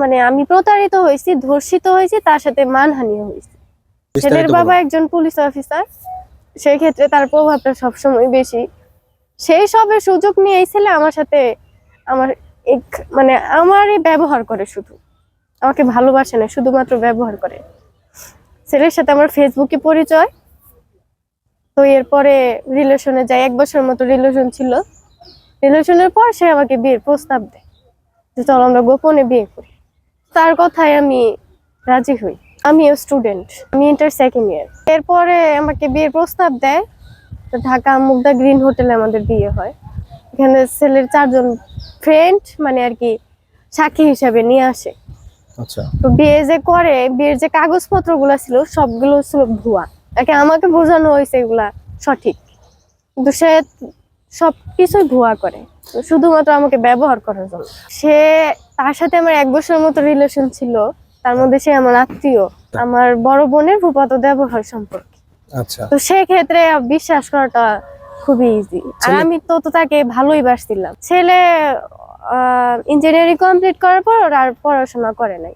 মানে আমি প্রতারিত হয়েছি, ধর্ষিত হয়েছি, তার সাথে মানহানি হয়েছে। ছেলের বাবা একজন পুলিশ অফিসার, সেই ক্ষেত্রে তার প্রভাবটা সবসময় বেশি। সেই সবের সুযোগ নিয়ে এই ছেলে আমার সাথে আমার মানে আমারই ব্যবহার করে, শুধু আমাকে ভালোবাসে না, শুধুমাত্র ব্যবহার করে। ছেলের সাথে আমার ফেসবুকে পরিচয়, তো এরপরে রিলেশনে যাই। 1 বছর মতো রিলেশন ছিল। রিলেশনের পর সে আমাকে বিয়ের প্রস্তাব দেয় যে চল আমরা গোপনে বিয়ে করি। তার কথায় আমি রাজি হই। আমিও স্টুডেন্ট, আমি ইন্টার সেকেন্ড ইয়ার। এরপরে আমাকে বিয়ের প্রস্তাব দেয়। তো ঢাকা মুগদা গ্রিন হোটেলে আমাদের বিয়ে হয়। এখানে ছেলের 4 জন ফ্রেন্ড মানে আর কি সাক্ষী হিসাবে নিয়ে আসে। আচ্ছা। তো বিয়ে যে করে, বিয়ের যে কাগজপত্র গুলা ছিল সবগুলো ছিল ভুয়া। আমাকে বোঝানো হয়েছে এগুলা সঠিক, কিন্তু সে সবকিছুই ভুয়া করে, শুধুমাত্র আমাকে ব্যবহার করার জন্য। সে তার সাথে আমার 1 বছরের মতো রিলেশন ছিল। তার মধ্যে সে আমার আত্মীয়, আমার বড় বোনের ফুফাতো দেবর হয় সম্পর্কে। আচ্ছা। তো সেক্ষেত্রে বিশ্বাস করাটা খুবই ইজি। আর আমি তো তাকে ভালোই বাসছিলাম। ছেলে ইঞ্জিনিয়ারিং কমপ্লিট করার পর আর পড়াশোনা করে নাই,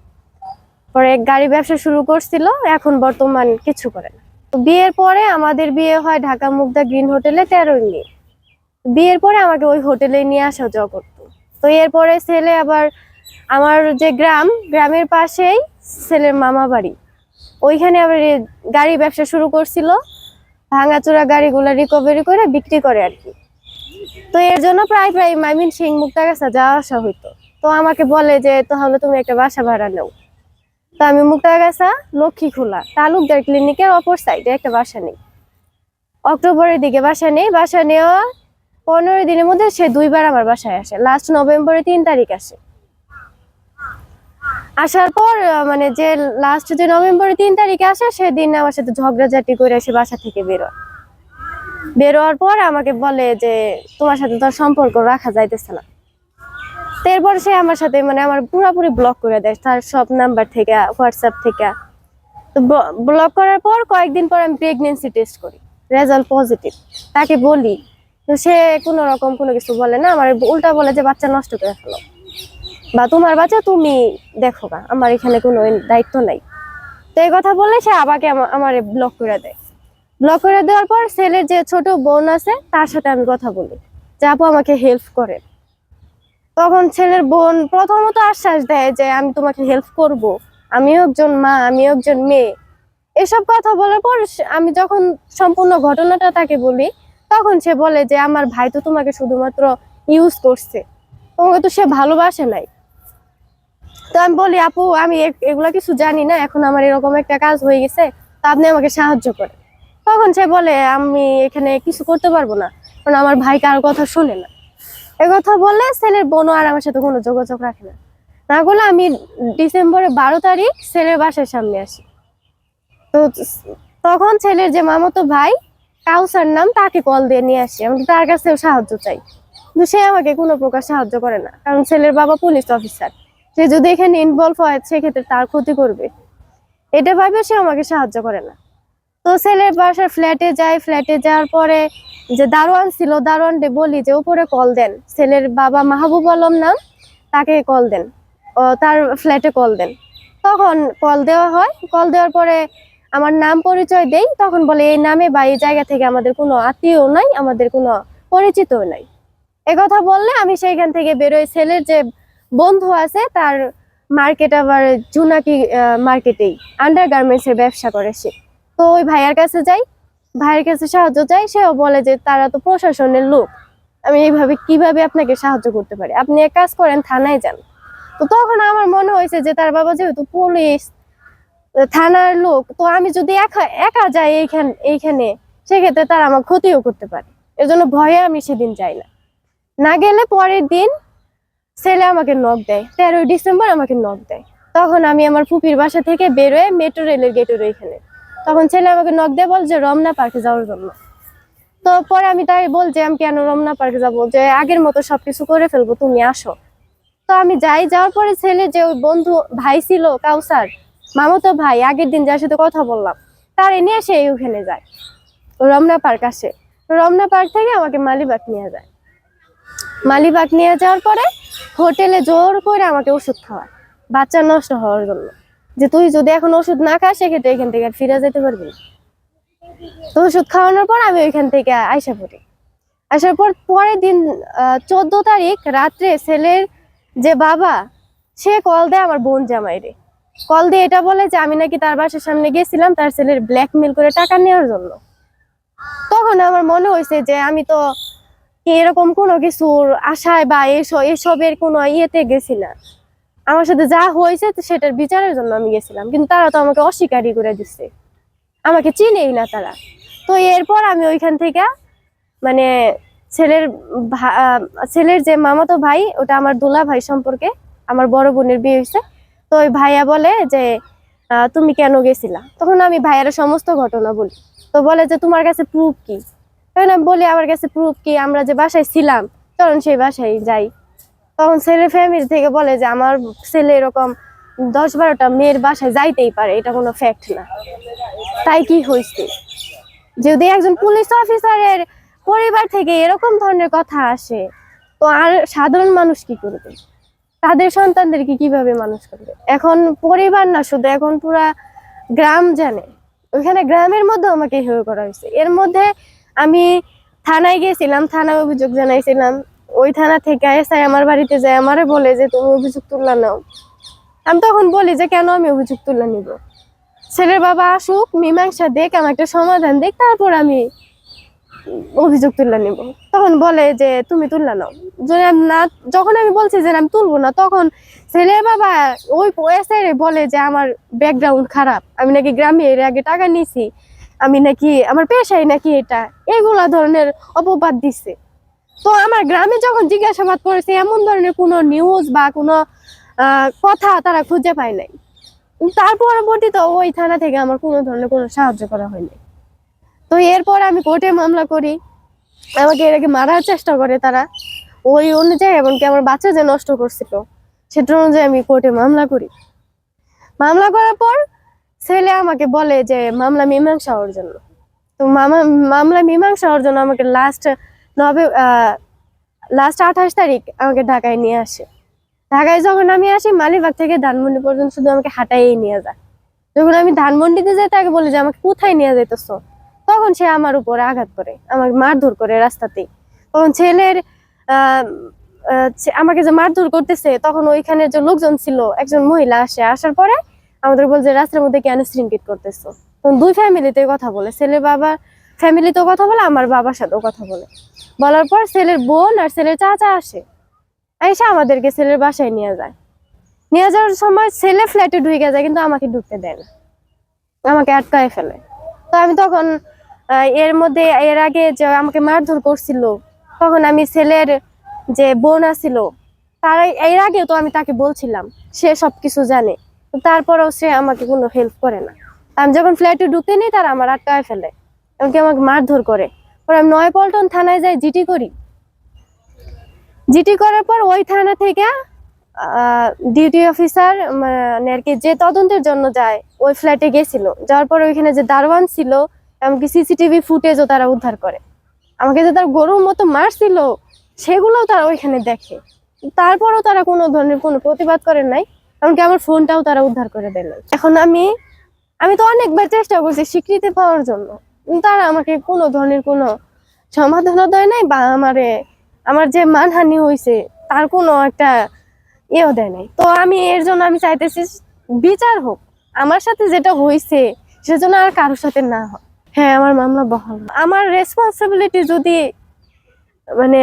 পরে গাড়ি ব্যবসা শুরু করছিল, এখন বর্তমান কিছু করে না। তো বিয়ের পরে আমাদের বিয়ে হয় ঢাকা মুগদা গ্রিন হোটেলে 13 নিয়ে। বিয়ের পরে আমাকে ওই হোটেলে নিয়ে আসা যাওয়া করতো। তো এরপরে ছেলে আবার আমার যে গ্রামের পাশেই ছেলের মামা বাড়ি, ওইখানে আবার গাড়ি ব্যবসা শুরু করছিল। ভাঙাচোরা গাড়িগুলা রিকভারি করে বিক্রি করে আর কি। তো এর জন্য প্রায় ময়মনসিংহ মুক্তাগাছা যাওয়া আসা হইতো। তো আমাকে বলে যে তাহলে তুমি একটা বাসা ভাড়া নাও। তো আমি মুক্তাগাছা লক্ষ্মীখোলা তালুকদার ক্লিনিকের অপর সাইডে একটা বাসা নেই। অক্টোবরের দিকে বাসা নেই। বাসা নেওয়া 15 দিনের মধ্যে সে 2 বার আমার বাসায় আসে। লাস্ট নভেম্বরে 3 তারিখ আসে। আসার পর মানে যে লাস্ট যে নভেম্বরে 3 তারিখে আসে, সেদিন আমার সাথে ঝগড়াঝাটি করে এসে বাসা থেকে বেরোয়ার পর আমাকে বলে যে তোমার সাথে তোর সম্পর্ক রাখা যাইতেছে না। এরপর সে আমার সাথে মানে আমার পুরোপুরি ব্লক করে দেয়, তার সব নাম্বার থেকে, হোয়াটসঅ্যাপ থেকে। তো ব্লক করার পর কয়েকদিন পর আমি প্রেগনেন্সি টেস্ট করি, রেজাল্ট পজিটিভ। তাকে বলি, তো সে কোনো রকম কোনো কিছু বলে না, আমার উল্টা বলে যে বাচ্চা নষ্ট করে ফেলো, বা তোমার বাচ্চা তুমি দেখো না, আমার এখানে কোনো দায়িত্ব নাই। তো এই কথা বললে সে আমাকে আমার ব্লক করে দেয়। ব্লক করে দেওয়ার পর ছেলের যে ছোট বোন আছে তার সাথে আমি কথা বলি যে আপু আমাকে হেল্প করে। তখন ছেলের বোন প্রথমত আশ্বাস দেয় যে আমি তোমাকে হেল্প করব, আমিও একজন মা, আমিও একজন মেয়ে। এসব কথা বলার পর আমি যখন সম্পূর্ণ ঘটনাটা তাকে বলি, তখন সে বলে যে আমার ভাই তো তোমাকে শুধুমাত্র ইউজ করছে, তোমাকে তো সে ভালোবাসে নাই। তো আমি বলি আপু আমি এগুলা কিছু জানি না, এখন আমার এরকম একটা কাজ হয়ে গেছে, তো আপনি আমাকে সাহায্য করেন। তখন সে বলে আমি এখানে কিছু করতে পারবো না, কারণ আমার ভাই কারোর কথা শুনে না। কথা বললে ছেলের বোনও আর আমার সাথে কোনো যোগাযোগ রাখে না। না করলে আমি ডিসেম্বরের 12 তারিখ ছেলের বাসার সামনে আসি। তো তখন ছেলের যে মামাতো ভাই কাউসার নাম, তাকে কল দিয়ে নিয়ে আসি। আমি তার কাছেও সাহায্য চাই, কিন্তু সে আমাকে কোনো প্রকার সাহায্য করে না, কারণ ছেলের বাবা পুলিশ অফিসার। সে যদি এখানে ইনভলভ হয় সেক্ষেত্রে তার ক্ষতি করবে, এটা ভাবে সে আমাকে সাহায্য করে না। তো ছেলের বাসার ফ্ল্যাটে যাই। ফ্ল্যাটে যাওয়ার পরে যে দারোয়ান ছিল, দারোয়ানকে বলি যে উপরে কল দেন, ছেলের বাবা মাহবুব আলম নাম, তাকে কল দেন, তার ফ্ল্যাটে কল দেন। তখন কল দেওয়া হয়। কল দেওয়ার পরে আমার নাম পরিচয় দেই, তখন বলে এই নামে বা এই জায়গা থেকে আমাদের কোনো আত্মীয় নাই, আমাদের কোনো পরিচিতও নাই। কথা বললে আমি সেইখান থেকে বেরোই। ছেলের যে বন্ধু আছে তার মার্কেট আবার জুনাকি মার্কেটেই আন্ডারগার্মেন্টস এর ব্যবসা করে সে। তো ওই ভাইয়ার কাছে যাই, ভাইয়ের কাছে সাহায্য চাই। সেও বলে যে তারা তো প্রশাসনের লোক, আমি এইভাবে কিভাবে আপনাকে সাহায্য করতে পারি, আপনি এক কাজ করেন থানায় যান। তো তখন আমার মনে হয়েছে যে তার বাবা যেহেতু পুলিশ, থানার লোক, তো আমি যদি একা যাই এইখানে সেক্ষেত্রে তারা আমার ক্ষতিও করতে পারে। এজন্য ভয়ে আমি সেদিন যাই না গেলে পরের দিন ছেলে আমাকে নক দেয়, 13 ডিসেম্বর আমাকে নক দেয়। তখন আমি আমার ফুপির বাসা থেকে বেরোয় মেট্রো রেলের গেটের ওইখানে, তখন ছেলে আমাকে নক দেয়, বল যে রমনা পার্কে যাওয়ার জন্য। তো পরে আমি তাই বল যে আমি কেন রমনা পার্কে যাবো, যে আগের মতো সবকিছু করে ফেলবো, তুমি আসো। তো আমি যাই। যাওয়ার পরে ছেলে যে ওই বন্ধু ভাই ছিল কাউসার, মামাতো ভাই, আগের দিন যার সাথে কথা বললাম, তার নিয়ে সে ওখানে যায়, রমনা পার্ক আসে। রমনা পার্ক থেকে আমাকে মালিবাগ নিয়ে যায়। মালিবাগ নিয়ে যাওয়ার পরে হোটেলে জোর করে আমাকে ওষুধ খাওয়ায়। বাচ্চা নষ্ট হওয়ার জন্য, যে তুই যদি এখন ওষুধ না খাস সেক্ষেত্রে এখান থেকে আর ফিরে যেতে পারবি না। তো ওষুধ খাওয়ানোর পর আমি ওইখান থেকে আইসা পড়ি। আসার পর পরের দিন 14 তারিখ রাত্রে ছেলের যে বাবা সে কল দেয় আমার বোন জামাইরে। কল দিয়ে এটা বলে যে আমি নাকি তার বাসার সামনে গেছিলাম তার ছেলের ব্ল্যাকমেল করে টাকা নেওয়ার জন্য। তখন আমার মনে হয়েছে যে আমি তো এরকম কোনো কিছুর আশায় বা এসবের কোনো ইয়েতে গেছি না। আমার সাথে যা হয়েছে সেটার বিচারের জন্য আমি গেছিলাম, কিন্তু তারা তো আমাকে অস্বীকারই করে দিচ্ছে, আমাকে চিনেই না তারা। তো এরপর আমি ওইখান থেকে মানে ছেলের যে মামাতো ভাই, ওটা আমার দুলা ভাই সম্পর্কে, আমার বড় বোনের বিয়ে হয়েছে। তো ওই ভাইয়া বলে যে তুমি কেন গেছিলা? তখন আমি ভাইয়ার সমস্ত ঘটনা বলি। তো বলে যে তোমার কাছে প্রুফ কি? তখন আমি বলি আমার কাছে প্রুফ কি, আমরা যে বাসায় ছিলাম তখন সেই বাসায় যাই। তখন ছেলের ফ্যামিলি থেকে বলে যে আমার ছেলে এরকম 10-12টা মেয়ের বাসায় যাইতেই পারে, এটা কোনো ফ্যাক্ট না। তাই কি হয়েছে? যদি একজন পুলিশ অফিসারের পরিবার থেকে এরকম ধরনের কথা আসে, তো আর সাধারণ মানুষ কি করবে? তাদের সন্তানদেরকে কিভাবে মানুষ করবে? এখন পরিবার না শুধু, এখন পুরা গ্রাম জানে। ওইখানে গ্রামের মধ্যে আমাকে হেয় করা হয়েছে। এর মধ্যে আমি থানায় গিয়েছিলাম, থানায় অভিযোগ জানাইছিলাম। ওই থানা থেকে এসআই আমার বাড়িতে যায়, আমারে বলে যে তুমি অভিযোগ তুললা নাও। আমি তখন বলি যে কেন আমি অভিযোগ তুলে নিব? ছেলের বাবা আসুক, মীমাংসা দেখ, আমার একটা সমাধান দেখ, তারপর আমি অভিযোগ তুলে নিব। তখন বলে যে তুমি তুললা নাও। যখন আমি বলছি যে আমি তুলবো না, তখন ছেলের বাবা ওই এসআই বলে যে আমার ব্যাকগ্রাউন্ড খারাপ, আমি নাকি গ্রামে এর আগে টাকা নিছি, আমি নাকি আমার পেশাই নাকি এটা, এগুলা ধরনের অপবাদ দিচ্ছে। তো আমার গ্রামে যখন জিজ্ঞাসাবাদ করেছে, এমন ধরনের কোনো নিউজ বা কোনো কথা তারা খুঁজে পায় নাই। তার পরবর্তীতে ওই থানা থেকে আমার কোনো ধরনের কোনো সাহায্য করা হয়নি। তো এরপর আমি কোর্টে মামলা করি, আমাকে এর আগে মারার চেষ্টা করে তারা, ওই অনুযায়ী এমনকি আমার বাচ্চা যে নষ্ট করছিল সেটা অনুযায়ী আমি কোর্টে মামলা করি। মামলা করার পর ছেলে আমাকে বলে যে মামলা মীমাংসা হওয়ার জন্য। তো মামলা মীমাংসা হওয়ার জন্য আমাকে লাস্ট 28 তারিখ আমাকে ঢাকায় নিয়ে আসে। ঢাকায় যখন আমি আসি, মালিবাগ থেকে ধানমন্ডি পর্যন্ত শুধু আমাকে হাঁটাইয়ে নিয়ে যায়। যখন আমি ধানমন্ডিতে যাই তাকে বলি যে আমাকে কোথায় নিয়ে যাইতেছো, তখন সে আমার উপরে আঘাত করে, আমাকে মারধর করে রাস্তাতেই। তখন ছেলের আমাকে যে মারধর করতেছে, তখন ওইখানে যে লোকজন ছিল, একজন মহিলা আসার পরে আমাদের বলছে রাস্তার মধ্যে কেন শৃঙ্খলিত করতেছো। তখন দুই ফ্যামিলিতে কথা বলে, ছেলের বাবার ফ্যামিলিতেও কথা বলে, আমার বাবার সাথেও কথা বলে। বলার পর ছেলের বোন আর ছেলের চাচা আসে, এসে আমাদেরকে ছেলের বাসায় নিয়ে যায়। নিয়ে যাওয়ার সময় ছেলে ফ্ল্যাটে ঢুকে যায়, কিন্তু আমাকে ঢুকতে দেয় না, আমাকে আটকায় ফেলে। তো আমি তখন এর আগে যে আমাকে মারধর করছিল, তখন আমি ছেলের যে বোন আছিল, এর আগেও তো আমি তাকে বলছিলাম, সে সবকিছু জানে, তারপরেও সে আমাকে কোনো হেল্প করে না। আমি যখন ফ্ল্যাটে ঢুকতে নিই, তারা আমার আটকায় ফেলে, এমনকি আমাকে মারধর করে। পরে আমি নয়াপল্টন থানায় যাই, জিটি করি। জিটি করার পর ওই থানা থেকে ডিউটি অফিসার মানে আর কি যে তদন্তের জন্য যায়, ওই ফ্ল্যাটে গেছিল। যাওয়ার পর ওইখানে যে দারোয়ান ছিল, এমনকি সিসিটিভি ফুটেজও তারা উদ্ধার করে। আমাকে যে তার গরুর মতো মারছিল সেগুলোও তারা ওইখানে দেখে। তারপরও তারা কোনো ধরনের কোনো প্রতিবাদ করেন নাই, এমনকি আমার ফোনটাও তারা উদ্ধার করে দেন নাই। এখন আমি তো অনেকবার চেষ্টা করছি স্বীকৃতি পাওয়ার জন্য, কিন্তু তারা আমাকে কোনো ধরনের কোনো সমাধানও দেয় নাই, বা আমার যে মানহানি হয়েছে তার কোনো একটা ইয়েও দেয় নাই। তো আমি এর জন্য আমি চাইতেছি বিচার হোক, আমার সাথে যেটা হয়েছে সেজন্য আর কারোর সাথে না হয়। হ্যাঁ, আমার মামলা বহাল। আমার রেসপন্সিবিলিটি যদি মানে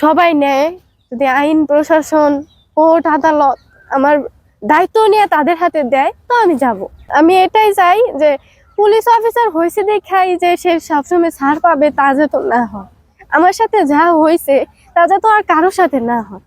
সবাই নেয়, যদি আইন প্রশাসন, কোর্ট আদালত আমার দায়িত্ব নিয়ে তাদের হাতে দেয়, তো আমি যাব। আমি এটাই চাই যে পুলিশ অফিসার হয়েছে দেখাই যে সে সবসময় ছাড় পাবে, তা যাতে না হয়। আমার সাথে যা হয়েছে তা যাতে আর কারোর সাথে না হয়।